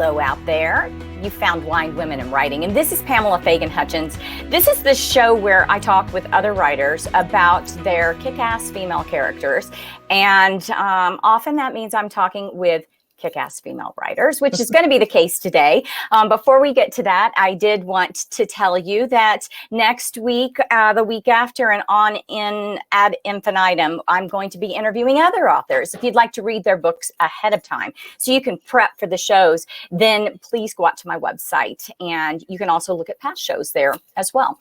Hello out there. You found Blind Women in Writing, and this is Pamela Fagan Hutchins. This is the show where I talk with other writers about their kick-ass female characters, and often that means I'm talking with kick-ass female writers, which is going to be the case today. Before we get to that, I did want to tell you that next week, the week after, and on in ad infinitum, I'm going to be interviewing other authors. If you'd like to read their books ahead of time so you can prep for the shows, then please go out to my website, and you can also look at past shows there as well.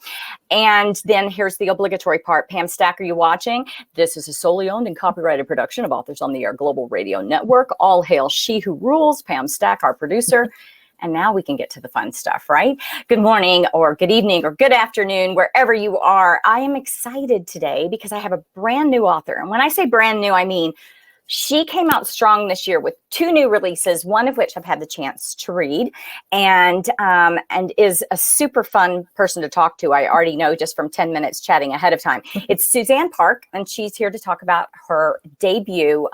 And then here's the obligatory part. Pam Stack, are you watching? This is a solely owned and copyrighted production of Authors on the Air Global Radio Network. All hail She Who Rules, Pam Stack, our producer. And now we can get to the fun stuff, right? Good morning or good evening or good afternoon, wherever you are. I am excited today because I have a brand new author. And when I say brand new, I mean she came out strong this year with 2 new releases, one of which I've had the chance to read, and is a super fun person to talk to. I already know just from 10 minutes chatting ahead of time. It's Suzanne Park, and she's here to talk about her debut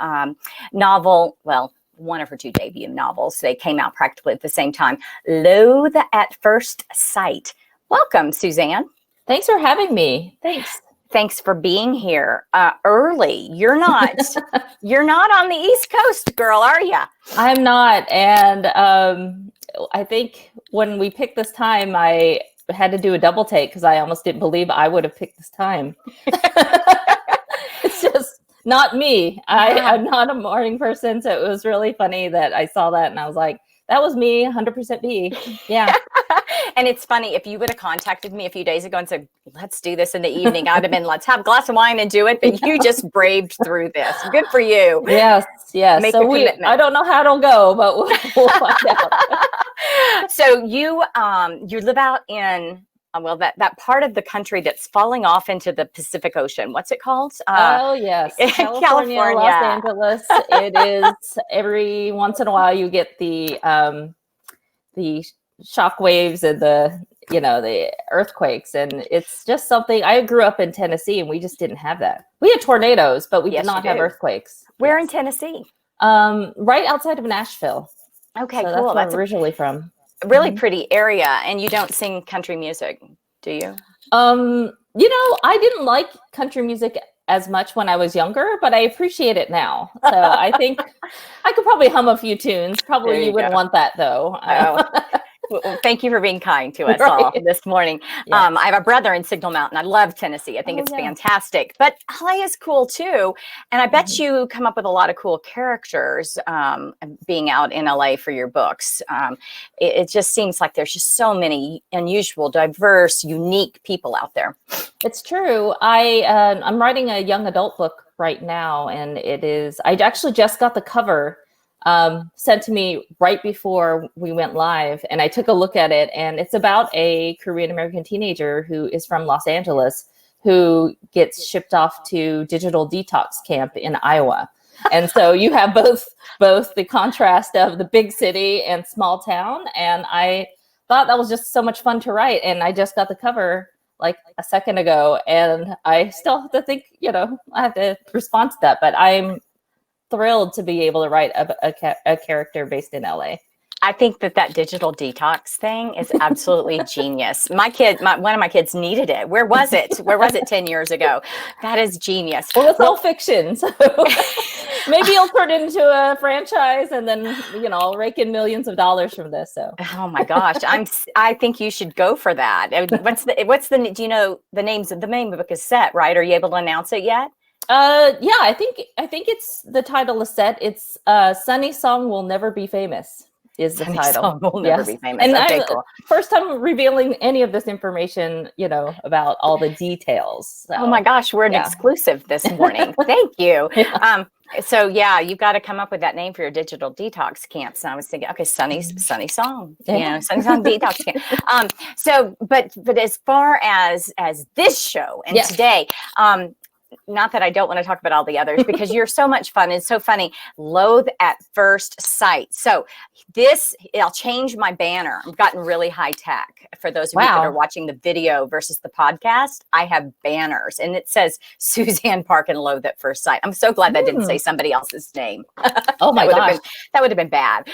novel. Well, one of her 2 debut novels. They came out practically at the same time. Loathe at First Sight. Welcome, Suzanne. Thanks for having me. Thanks for being here early. You're not on the East Coast, girl, are you? I'm not. And I think when we picked this time, I had to do a double take because I almost didn't believe I would have picked this time. It's just not me. I'm not a morning person. So it was really funny that I saw that and I was like, that was me, 100% me. Yeah. And it's funny, if you would have contacted me a few days ago and said, let's do this in the evening, I'd have been, let's have a glass of wine and do it. But you just braved through this. Good for you. Yes. Make so I don't know how it'll go, but we'll find out. So you live out in, that part of the country that's falling off into the Pacific Ocean. What's it called? Oh, yes. California, Los Angeles. It is every once in a while you get the shock waves and the earthquakes. And it's just something. I grew up in Tennessee and we just didn't have that. We had tornadoes, but we did not have earthquakes. Where in Tennessee? Right outside of Nashville. Okay, so cool. That's where I'm originally from. Really pretty area. And you don't sing country music, do you? I didn't like country music as much when I was younger, but I appreciate it now. So I think I could probably hum a few tunes. Probably you wouldn't want that though. Well, thank you for being kind to us all this morning. Yes. I have a brother in Signal Mountain. I love Tennessee. I think it's fantastic. But LA is cool too. And I bet you come up with a lot of cool characters being out in LA for your books. It just seems like there's just so many unusual, diverse, unique people out there. It's true. I'm writing a young adult book right now, and I actually just got the cover sent to me right before we went live, and I took a look at it, and it's about a Korean American teenager who is from Los Angeles who gets shipped off to digital detox camp in Iowa. And so you have both the contrast of the big city and small town, and I thought that was just so much fun to write. And I just got the cover like a second ago, and I still have to think, I have to respond to that, but I'm thrilled to be able to write a character based in LA. I think that digital detox thing is absolutely genius. One of my kids needed it. Where was it? 10 years ago? That is genius. Well, it's all fiction. So maybe you'll turn it into a franchise and then, I'll rake in millions of dollars from this. So. Oh my gosh. I think you should go for that. Do you know the name of the book is set, right? Are you able to announce it yet? Yeah, I think it's the title is set. It's Sunny Song Will Never Be Famous is the title. Song Will Never Be Famous. And okay, cool. First time revealing any of this information, about all the details. So, oh my gosh, we're an exclusive this morning. Thank you. So you've got to come up with that name for your digital detox camps. And I was thinking, okay, Sunny Song, Sunny Song detox camp. But as far as this show and today, not that I don't want to talk about all the others because you're so much fun and so funny. Loathe at First Sight. So I'll change my banner. I've gotten really high tech. For those of you that are watching the video versus the podcast, I have banners and it says Suzanne Park and Loathe at First Sight. I'm so glad I didn't say somebody else's name. Oh my gosh. That would have been bad.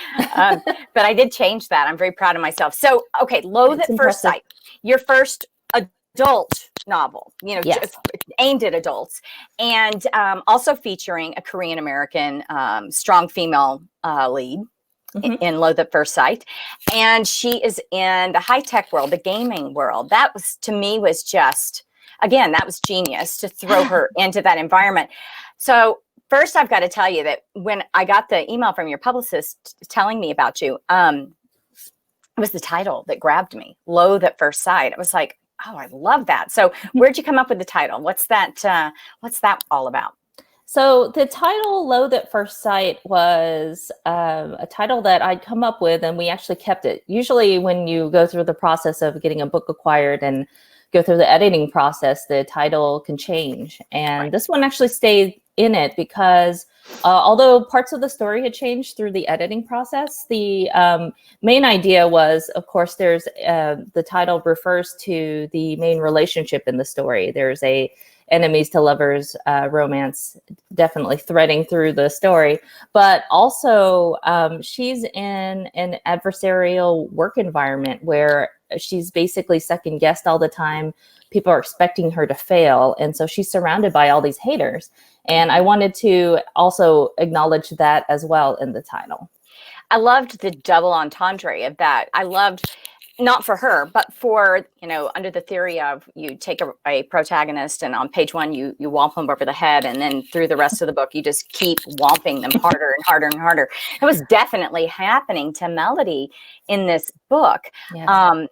But I did change that. I'm very proud of myself. So, okay, Loathe at First Sight. Your first adult novel, just aimed at adults, and also featuring a Korean American strong female lead in Loathe at First Sight. And she is in the high-tech world, the gaming world. That was, to me, was just, again, that was genius to throw her into that environment. So first, I've got to tell you that when I got the email from your publicist telling me about you, it was the title that grabbed me, Loathe at First Sight. I was like, oh, I love that. So where'd you come up with the title? What's that all about? So the title Loathe at First Sight was a title that I'd come up with, and we actually kept it. Usually when you go through the process of getting a book acquired and go through the editing process, the title can change. And this one actually stayed in it because although parts of the story had changed through the editing process, the main idea was, of course, there's the title refers to the main relationship in the story. There's a enemies to lovers romance definitely threading through the story, but also she's in an adversarial work environment where she's basically second guessed all the time. People are expecting her to fail. And so she's surrounded by all these haters. And I wanted to also acknowledge that as well in the title. I loved the double entendre of that. I loved, not for her, but for, under the theory of you take a protagonist and on page one, you whomp them over the head. And then through the rest of the book, you just keep whomping them harder and harder and harder. It was definitely happening to Melody in this book. Yeah.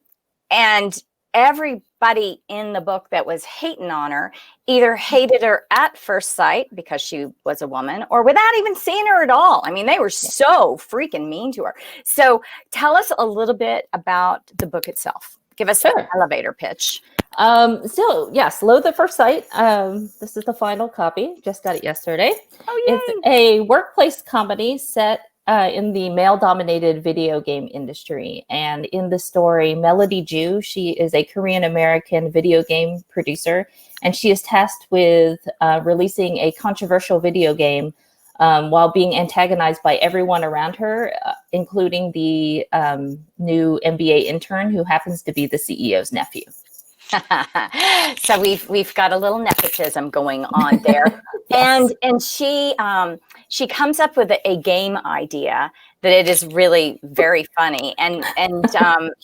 And everybody in the book that was hating on her either hated her at first sight because she was a woman or without even seeing her at all. I mean, they were so freaking mean to her. So tell us a little bit about the book itself. Give us an elevator pitch. So yes, Loathe at First Sight. This is the final copy. Just got it yesterday. Oh, yay. It's a workplace comedy set in the male-dominated video game industry. And in the story, Melody Ju, she is a Korean-American video game producer, and she is tasked with releasing a controversial video game while being antagonized by everyone around her, including the new MBA intern who happens to be the CEO's nephew. So we've got a little nepotism going on there. Yes. And she comes up with a game idea that it is really very funny and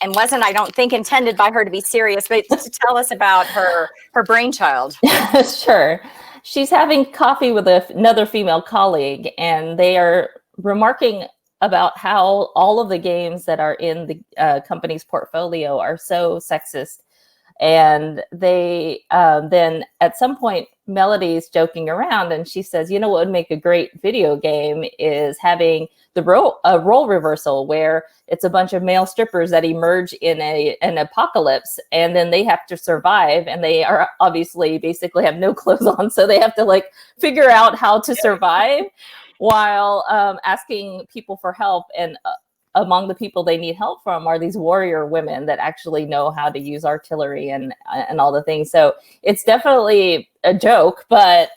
wasn't, I don't think, intended by her to be serious, but to tell us about her brainchild. Sure. She's having coffee with another female colleague, and they are remarking about how all of the games that are in the company's portfolio are so sexist. And they then at some point, Melody's joking around and she says, what would make a great video game is having the role reversal where it's a bunch of male strippers that emerge in an apocalypse and then they have to survive, and they are obviously basically have no clothes on. So they have to figure out how to survive while asking people for help. And among the people they need help from are these warrior women that actually know how to use artillery and all the things. So it's definitely a joke, but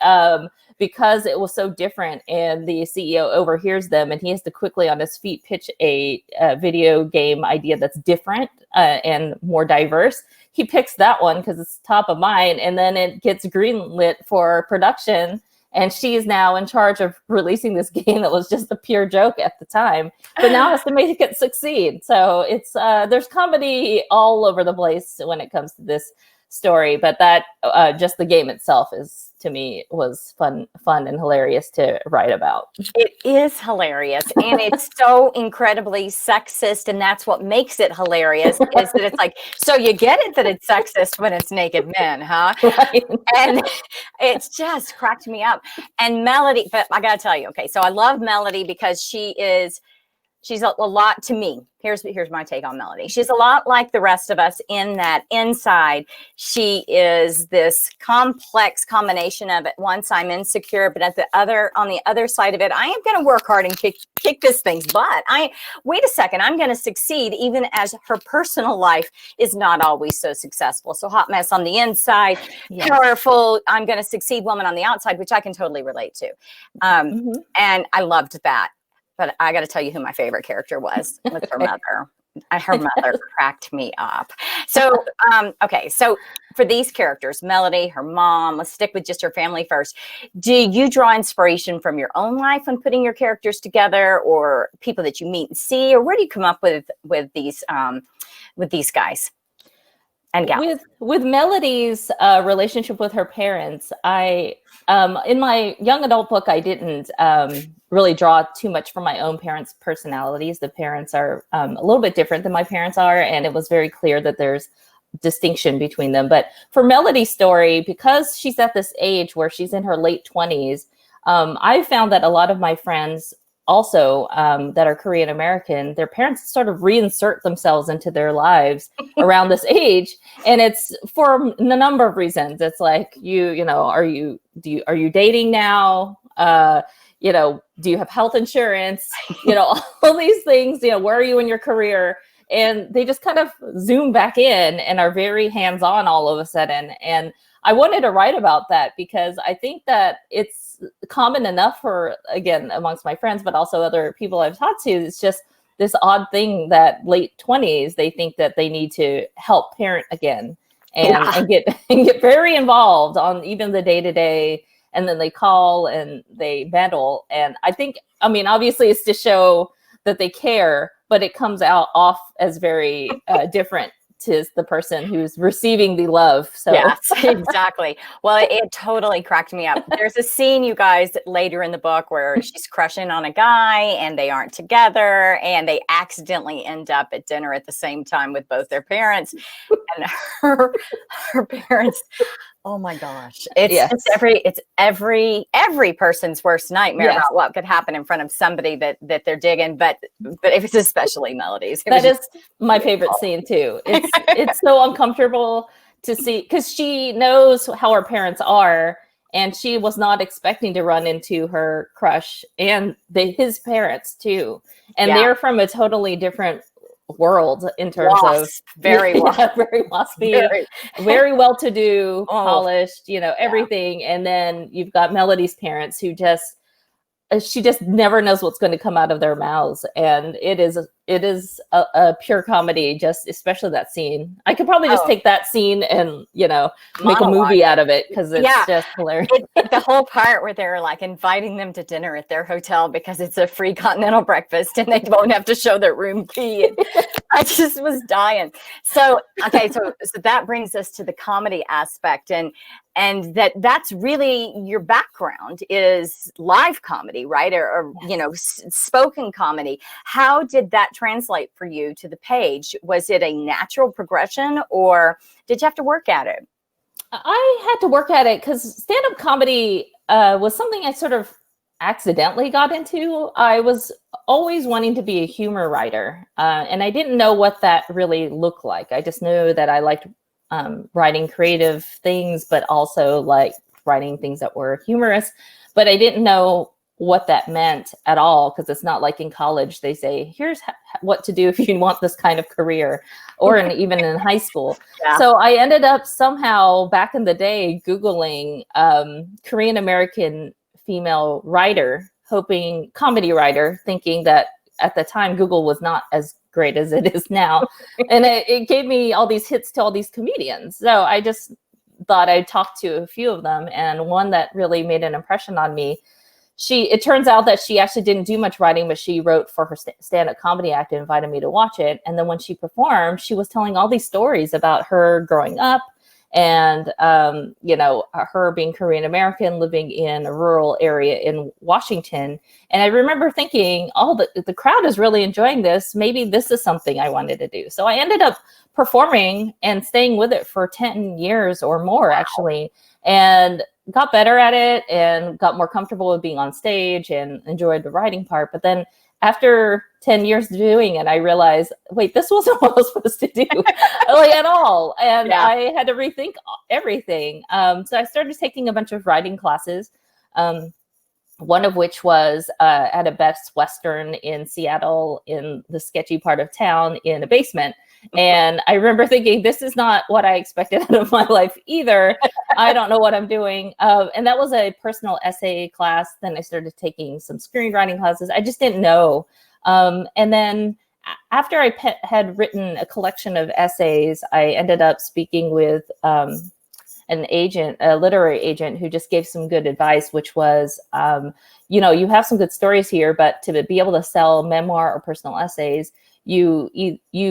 because it was so different and the CEO overhears them and he has to quickly on his feet pitch a video game idea that's different and more diverse, he picks that one because it's top of mind, and then it gets greenlit for production. And she's now in charge of releasing this game that was just a pure joke at the time, but now has to make it succeed. So it's there's comedy all over the place when it comes to this story, but that just the game itself is, to me, was fun and hilarious to write about. It is hilarious, and it's so incredibly sexist, and that's what makes it hilarious. Is that it's so you get it that it's sexist when it's naked men, huh? Right. And it's just cracked me up. And Melody, but I gotta tell you, okay, so I love Melody because she is She's a lot to me. Here's my take on Melody. She's a lot like the rest of us in that inside she is this complex combination of at once I'm insecure, but on the other side of it, I am going to work hard and kick this thing's butt. Wait a second, I'm going to succeed even as her personal life is not always so successful. So hot mess on the inside, powerful, I'm going to succeed woman on the outside, which I can totally relate to. And I loved that. But I got to tell you who my favorite character was her mother. Her mother cracked me up. So, okay. So for these characters, Melody, her mom, let's stick with just her family first. Do you draw inspiration from your own life when putting your characters together, or people that you meet and see, or where do you come up with these guys and gals? With Melody's relationship with her parents, I in my young adult book, I didn't really draw too much from my own parents' personalities. The parents are a little bit different than my parents are, and it was very clear that there's distinction between them. But for Melody's story, because she's at this age where she's in her late 20s, I found that a lot of my friends also that are Korean American, their parents sort of reinsert themselves into their lives around this age, and it's for a number of reasons. It's like are you dating now? Do you have health insurance? All these things. Where are you in your career? And they just kind of zoom back in and are very hands-on all of a sudden. And I wanted to write about that because I think that it's common enough for, again, amongst my friends, but also other people I've talked to. It's just this odd thing that late 20s, they think that they need to help parent again and get very involved on even the day-to-day. And then they call and they meddle. And I think, obviously it's to show that they care, but it comes out off as very different to the person who's receiving the love. So yes, exactly. Well, it totally cracked me up. There's a scene, you guys, later in the book where she's crushing on a guy and they aren't together and they accidentally end up at dinner at the same time with both their parents. And her parents, oh my gosh. It's every person's worst nightmare about what could happen in front of somebody that they're digging, but it was especially Melody's. That is my favorite scene too. It's so uncomfortable to see because she knows how her parents are, and she was not expecting to run into her crush and his parents too. And they're from a totally different world in terms of very waspy, very well-to-do, polished, everything. And then you've got Melody's parents who she just never knows what's going to come out of their mouths. And it is a pure comedy, just especially that scene. I could probably just take that scene and, make a movie out of it because it's just hilarious. The whole part where they're like inviting them to dinner at their hotel because it's a free continental breakfast and they won't have to show their room key. I just was dying. So, okay. So that brings us to the comedy aspect and that's really your background is live comedy, right? Or spoken comedy. How did that translate for you to the page? Was it a natural progression or did you have to work at it? I had to work at it because stand-up comedy was something I sort of accidentally got into. I was always wanting to be a humor writer, and I didn't know what that really looked like. I just knew that I liked writing creative things, but also like writing things that were humorous. But I didn't know what that meant at all, because it's not like in college they say, here's what to do if you want this kind of career, or even in high school. So I ended up somehow back in the day Googling Korean American female writer, comedy writer, thinking that at the time Google was not as great as it is now. And it gave me all these hits to all these comedians. So I just thought I'd talk to a few of them. And one that really made an impression on me, it turns out that she actually didn't do much writing, but she wrote for her stand-up comedy act and invited me to watch it. And then when she performed, she was telling all these stories about her growing up and, her being Korean American, living in a rural area in Washington. And I remember thinking, the crowd is really enjoying this. Maybe this is something I wanted to do. So I ended up performing and staying with it for 10 years or more, actually, and got better at it and got more comfortable with being on stage and enjoyed the writing part. But then after 10 years doing it, I realized, wait, this wasn't what I was supposed to do like at all. And I had to rethink everything. So I started taking a bunch of writing classes. One of which was at a Best Western in Seattle, in the sketchy part of town, in a basement. And I remember thinking, this is not what I expected out of my life either. I don't know what I'm doing. And that was a personal essay class. Then I started taking some screenwriting classes. I just didn't know. And then after I had written a collection of essays, I ended up speaking with an agent, a literary agent, who just gave some good advice, which was, you have some good stories here, but to be able to sell memoir or personal essays, you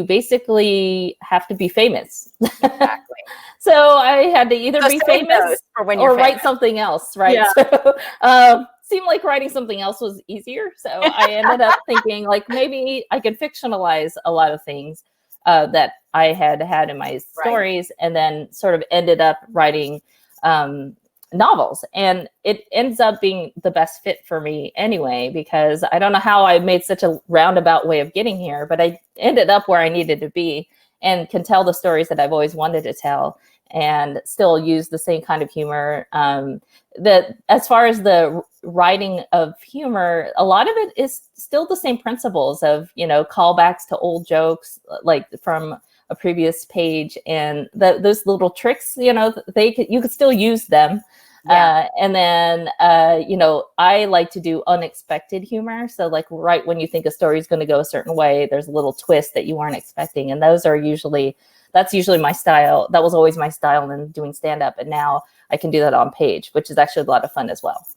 basically have to be famous. Exactly. So I had to either be famous or write something else, right? Yeah. So seemed like writing something else was easier. So I ended up thinking, like, maybe I could fictionalize a lot of things that I had in my stories, and then sort of ended up writing novels. And it ends up being the best fit for me anyway, because I don't know how I made such a roundabout way of getting here, but I ended up where I needed to be and can tell the stories that I've always wanted to tell and still use the same kind of humor. That as far as the writing of humor, a lot of it is still the same principles of, callbacks to old jokes, like from a previous page, and those little tricks, you could still use them. Yeah. And then, I like to do unexpected humor. So like right when you think a story is going to go a certain way, there's a little twist that you weren't expecting. And that's usually my style. That was always my style in doing stand-up. And now I can do that on page, which is actually a lot of fun as well.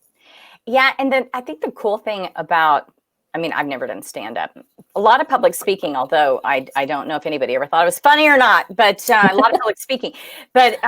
Yeah. And then I think the cool thing about, I've never done stand-up. A lot of public speaking, although I don't know if anybody ever thought it was funny or not, but a lot of public speaking. But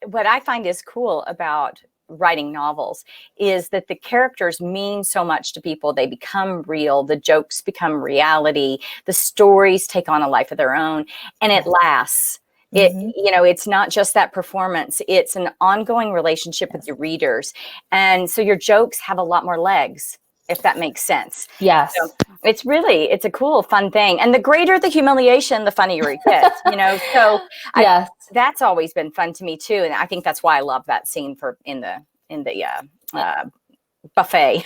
what I find is cool about writing novels is that the characters mean so much to people. They become real. The jokes become reality. The stories take on a life of their own, and it lasts. It's not just that performance. It's an ongoing relationship with your readers. And so your jokes have a lot more legs, if that makes sense. Yes. So it's a cool, fun thing. And the greater the humiliation, the funnier it gets, so yes. That's always been fun to me too. And I think that's why I love that scene in the buffet. Yeah. The buffet.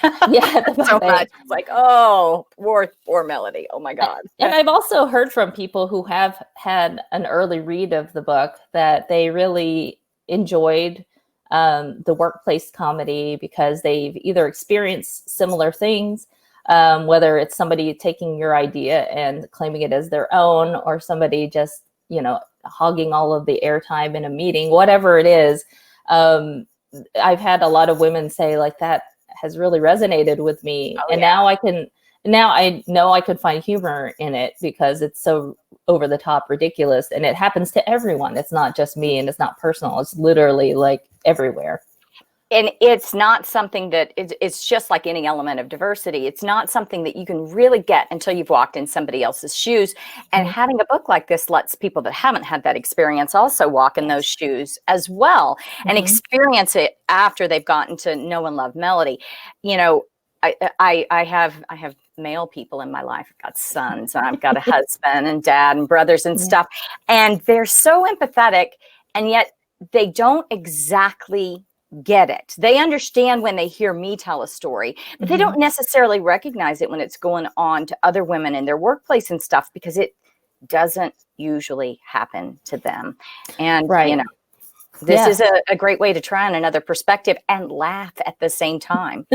So much. It's like, oh, poor Melody. Oh my God. And I've also heard from people who have had an early read of the book that they really enjoyed the workplace comedy because they've either experienced similar things, whether it's somebody taking your idea and claiming it as their own, or somebody just, hogging all of the airtime in a meeting, whatever it is. I've had a lot of women say, like, that has really resonated with me. Oh, and yeah. Now I know I could find humor in it because it's so over the top ridiculous, and it happens to everyone. It's not just me, and it's not personal. It's literally like everywhere. And it's not something that it's just like any element of diversity. It's not something that you can really get until you've walked in somebody else's shoes. And having a book like this lets people that haven't had that experience also walk in those shoes as well and experience it after they've gotten to know and love Melody. I have male people in my life. I've got sons, and I've got a husband and dad and brothers and stuff. And they're so empathetic, and yet they don't exactly get it. They understand when they hear me tell a story, but they don't necessarily recognize it when it's going on to other women in their workplace and stuff, because it doesn't usually happen to them. And, this is a great way to try on another perspective and laugh at the same time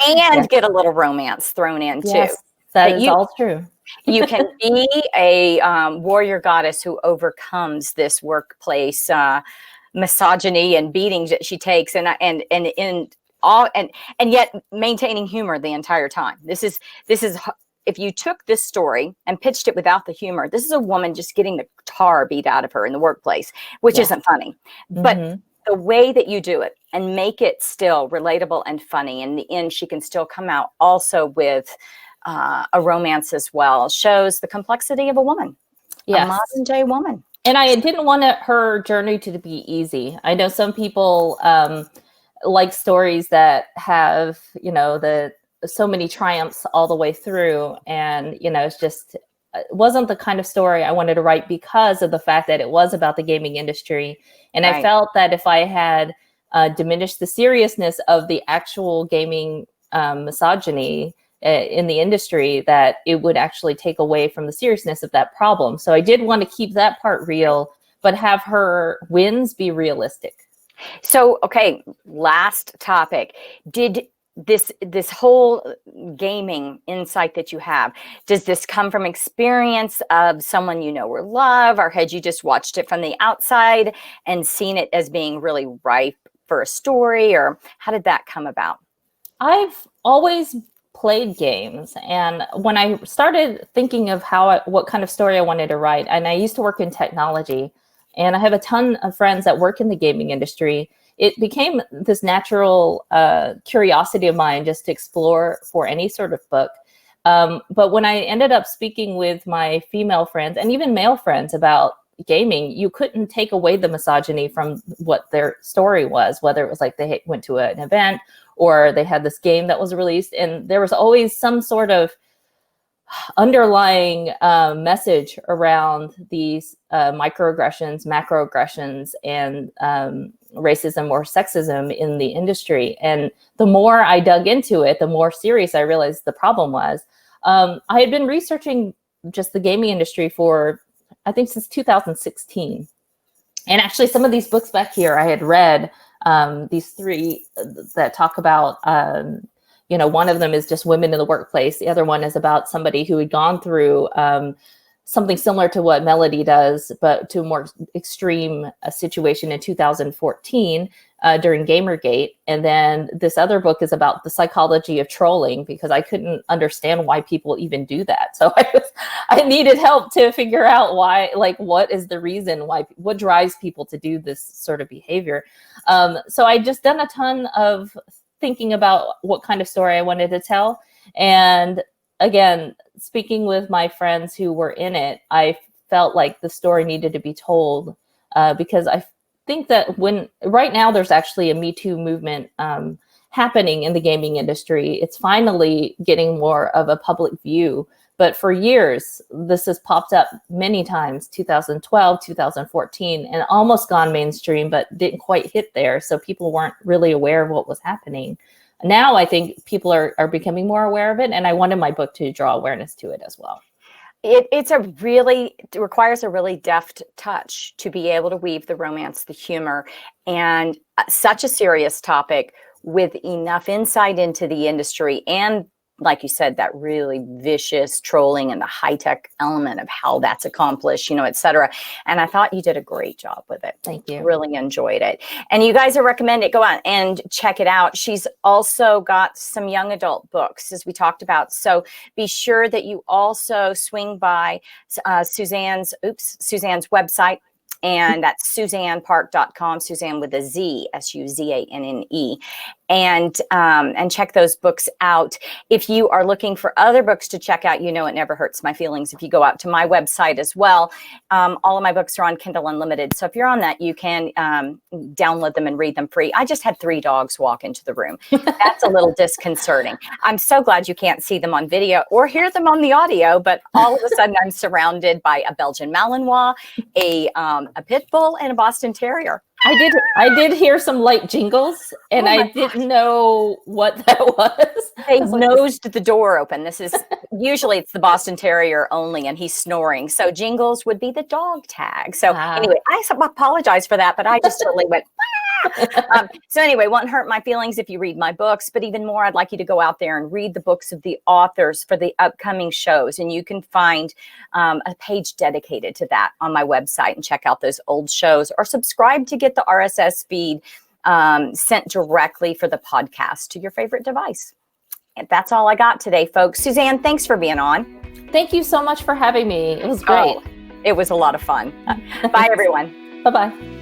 and get a little romance thrown in too. That is all true. You can be a warrior goddess who overcomes this workplace misogyny and beatings that she takes, and yet maintaining humor the entire time. This is if you took this story and pitched it without the humor, this is a woman just getting the tar beat out of her in the workplace, which isn't funny. But the way that you do it and make it still relatable and funny, in the end, she can still come out also with a romance as well, shows the complexity of a woman, a modern day woman. And I didn't want her journey to be easy. I know some people like stories that have, so many triumphs all the way through. And, it wasn't the kind of story I wanted to write because of the fact that it was about the gaming industry. And I felt that if I had diminished the seriousness of the actual gaming misogyny in the industry, that it would actually take away from the seriousness of that problem. So I did want to keep that part real, but have her wins be realistic. So, okay, last topic. Did this whole gaming insight that you have, does this come from experience of someone you know or love, or had you just watched it from the outside and seen it as being really ripe for a story, or how did that come about? I've always played games, and when I started thinking of what kind of story I wanted to write, and I used to work in technology, and I have a ton of friends that work in the gaming industry, it became this natural curiosity of mine just to explore for any sort of book. But when I ended up speaking with my female friends and even male friends about gaming, you couldn't take away the misogyny from what their story was, whether it was like they went to an event or they had this game that was released, and there was always some sort of underlying message around these microaggressions, macroaggressions, and racism or sexism in the industry. And the more I dug into it, the more serious I realized the problem was. I had been researching just the gaming industry for, I think, since 2016. And actually some of these books back here I had read, these three that talk about, one of them is just women in the workplace. The other one is about somebody who had gone through something similar to what Melody does, but to a more extreme situation in 2014 during Gamergate. And then this other book is about the psychology of trolling, because I couldn't understand why people even do that. So I needed help to figure out why, like, what is the reason why, what drives people to do this sort of behavior. So I just done a ton of thinking about what kind of story I wanted to tell. And again, speaking with my friends who were in it, I felt like the story needed to be told because I think that right now there's actually a Me Too movement happening in the gaming industry. It's finally getting more of a public view. But for years, this has popped up many times, 2012, 2014, and almost gone mainstream, but didn't quite hit there. So people weren't really aware of what was happening. Now I think people are becoming more aware of it, and I wanted my book to draw awareness to it as well. It requires a really deft touch to be able to weave the romance, the humor, and such a serious topic with enough insight into the industry and, like you said, that really vicious trolling and the high-tech element of how that's accomplished, et cetera. And I thought you did a great job with it. Thank you. Really enjoyed it. And you guys, I recommend it. Go out and check it out. She's also got some young adult books, as we talked about. So be sure that you also swing by Suzanne's website. And that's SuzannePark.com, Suzanne with a Z, SUZANNE, and check those books out. If you are looking for other books to check out, it never hurts my feelings if you go out to my website as well. All of my books are on Kindle Unlimited. So if you're on that, you can download them and read them free. I just had 3 dogs walk into the room. That's a little disconcerting. I'm so glad you can't see them on video or hear them on the audio, but all of a sudden I'm surrounded by a Belgian Malinois, a pit bull, and a Boston Terrier. I did hear some light jingles, and I didn't know what that was. They nosed the door open. This is usually it's the Boston Terrier only, and he's snoring. So jingles would be the dog tag. So anyway, I apologize for that, but I just totally went. So anyway, won't hurt my feelings if you read my books, but even more, I'd like you to go out there and read the books of the authors for the upcoming shows. And you can find a page dedicated to that on my website and check out those old shows, or subscribe to get the RSS feed sent directly for the podcast to your favorite device. And that's all I got today, folks. Suzanne, thanks for being on. Thank you so much for having me. It was great. It was a lot of fun. Bye, everyone. Bye-bye.